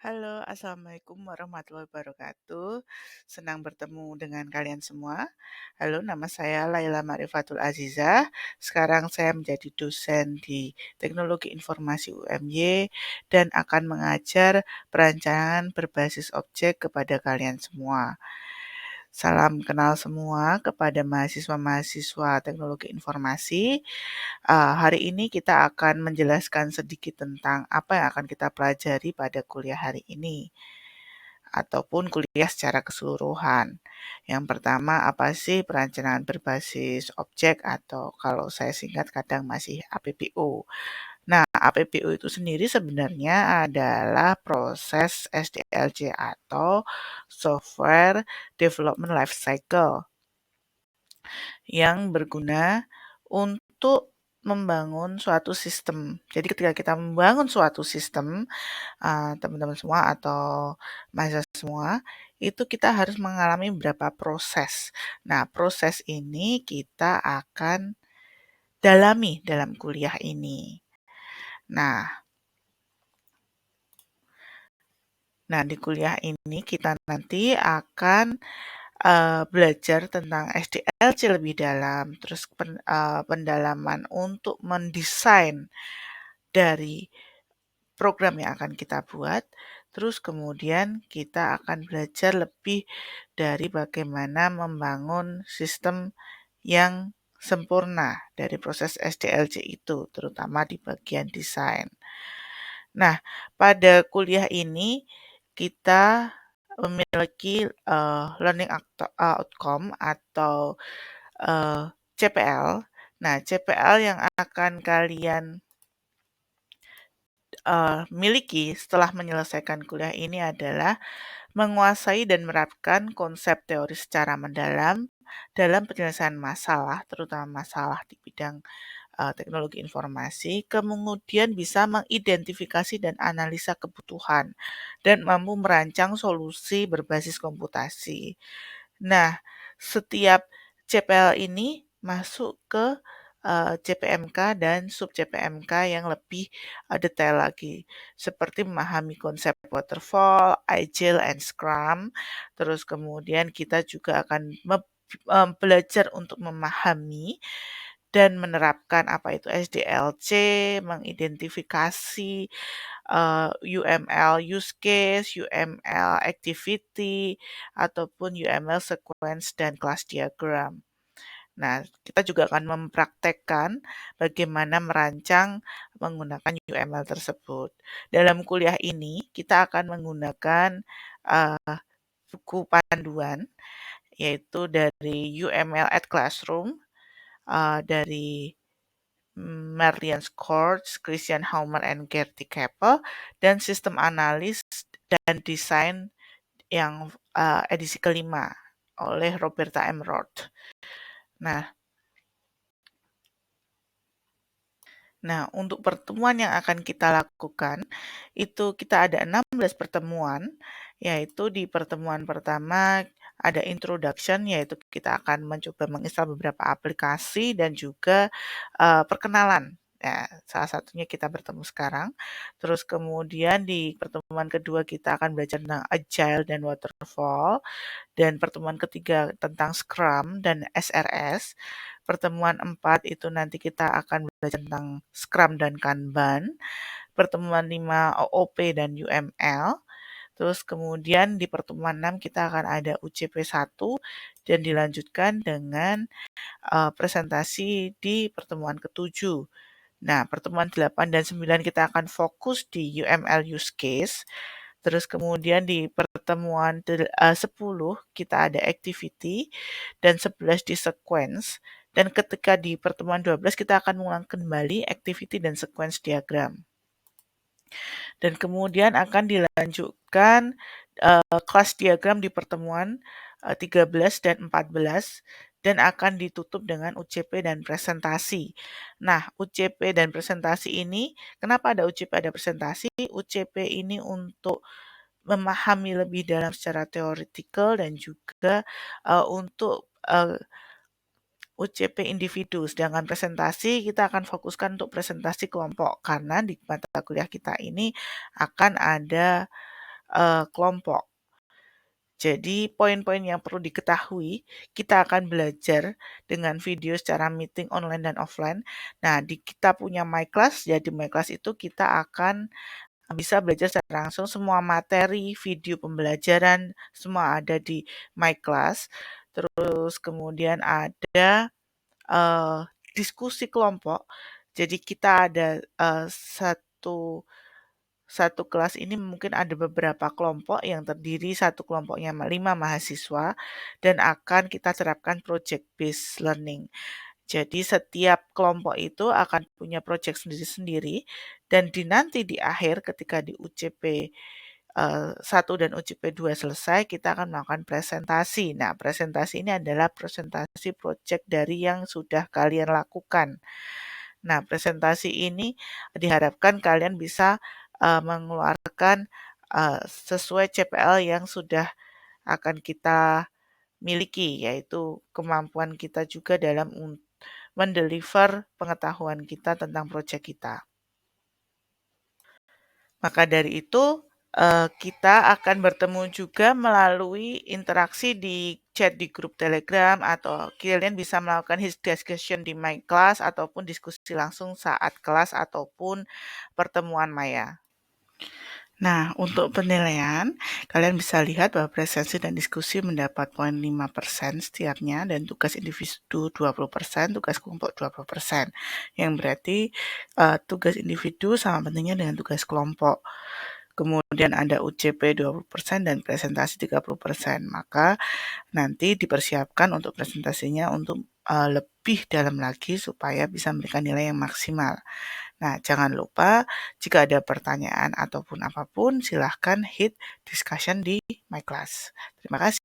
Halo, Assalamualaikum warahmatullahi wabarakatuh. Senang bertemu dengan kalian semua. Halo, nama saya Laila Marifatul Azizah. Sekarang saya menjadi dosen di Teknologi Informasi UMY dan akan mengajar perancangan berbasis objek kepada kalian semua. Salam kenal semua kepada mahasiswa-mahasiswa Teknologi Informasi. Hari ini kita akan menjelaskan sedikit tentang apa yang akan kita pelajari pada kuliah hari ini ataupun kuliah secara keseluruhan. Yang pertama, apa sih perencanaan berbasis objek atau kalau saya singkat kadang masih APBO. Nah, APBO itu sendiri sebenarnya adalah proses SDLC atau Software Development Life Cycle yang berguna untuk membangun suatu sistem. Jadi ketika kita membangun suatu sistem, teman-teman semua atau mahasiswa semua, itu kita harus mengalami beberapa proses. Nah, proses ini kita akan dalami dalam kuliah ini. Nah, di kuliah ini kita nanti akan belajar tentang SDLC lebih dalam, terus pendalaman untuk mendesain dari program yang akan kita buat, terus kemudian kita akan belajar lebih dari bagaimana membangun sistem yang sempurna dari proses SDLC itu, terutama di bagian desain. Nah, pada kuliah ini kita memiliki learning outcome atau CPL. Nah, CPL yang akan kalian miliki setelah menyelesaikan kuliah ini adalah menguasai dan menerapkan konsep teori secara mendalam dalam penyelesaian masalah, terutama masalah di bidang teknologi informasi, kemudian bisa mengidentifikasi dan analisa kebutuhan, dan mampu merancang solusi berbasis komputasi. Nah, setiap CPL ini masuk ke CPMK dan sub CPMK yang lebih detail lagi, seperti memahami konsep waterfall, agile, and scrum. Terus kemudian kita juga akan belajar untuk memahami dan menerapkan apa itu SDLC, mengidentifikasi UML use case, UML activity, ataupun UML sequence dan class diagram. Nah, kita juga akan mempraktekkan bagaimana merancang menggunakan UML tersebut. Dalam kuliah ini, kita akan menggunakan buku panduan, yaitu dari UML at Classroom, dari Marlian Scorch, Christian Haumer, and Gerty Keppel, dan sistem analis dan desain yang edisi kelima oleh Roberta M. Roth. Nah, untuk pertemuan yang akan kita lakukan, itu kita ada 16 pertemuan, yaitu di pertemuan pertama ada introduction, yaitu kita akan mencoba menginstal beberapa aplikasi dan juga perkenalan. Ya, salah satunya kita bertemu sekarang. Terus kemudian di pertemuan kedua kita akan belajar tentang Agile dan Waterfall. Dan pertemuan ketiga tentang Scrum dan SRS. Pertemuan 4 itu nanti kita akan belajar tentang Scrum dan Kanban. Pertemuan 5 OOP dan UML. Terus kemudian di pertemuan 6 kita akan ada UCP 1 dan dilanjutkan dengan presentasi di pertemuan ke-7. Nah, pertemuan 8 dan 9 kita akan fokus di UML use case. Terus kemudian di pertemuan 10 kita ada activity dan 11 di sequence. Dan ketika di pertemuan 12 kita akan mengulang kembali activity dan sequence diagram. Dan kemudian akan dilanjutkan kelas diagram di pertemuan 13 dan 14 dan akan ditutup dengan UCP dan presentasi. Nah, UCP dan presentasi ini, kenapa ada UCP ada presentasi? UCP ini untuk memahami lebih dalam secara teoretikal dan juga untuk UCP individu, sedangkan presentasi kita akan fokuskan untuk presentasi kelompok karena di mata kuliah kita ini akan ada kelompok. Jadi poin-poin yang perlu diketahui, kita akan belajar dengan video secara meeting online dan offline. Nah, kita punya My Class, jadi My Class itu kita akan bisa belajar secara langsung semua materi, video pembelajaran, semua ada di My Class. Terus kemudian ada eee, diskusi kelompok. Jadi kita ada, satu kelas ini mungkin ada beberapa kelompok yang terdiri satu kelompoknya 5 mahasiswa dan akan kita terapkan project based learning. Jadi setiap kelompok itu akan punya project sendiri-sendiri dan nanti di akhir ketika di UCP 1 dan UCP 2 selesai, kita akan melakukan presentasi. Nah, presentasi ini adalah presentasi project dari yang sudah kalian lakukan. Nah, presentasi ini diharapkan kalian bisa mengeluarkan sesuai CPL yang sudah akan kita miliki, yaitu kemampuan kita juga dalam mendeliver pengetahuan kita tentang proyek kita. Maka dari itu, kita akan bertemu juga melalui interaksi di chat di grup Telegram atau kalian bisa melakukan his discussion di My Class ataupun diskusi langsung saat kelas ataupun pertemuan maya. Nah, untuk penilaian, kalian bisa lihat bahwa presensi dan diskusi mendapat poin 5% setiapnya dan tugas individu 20%, tugas kelompok 20%. Yang berarti tugas individu sama pentingnya dengan tugas kelompok. Kemudian ada UCP 20% dan presentasi 30%. Maka nanti dipersiapkan untuk presentasinya untuk lebih dalam lagi supaya bisa memberikan nilai yang maksimal. Nah, jangan lupa jika ada pertanyaan ataupun apapun, silahkan hit discussion di My Class. Terima kasih.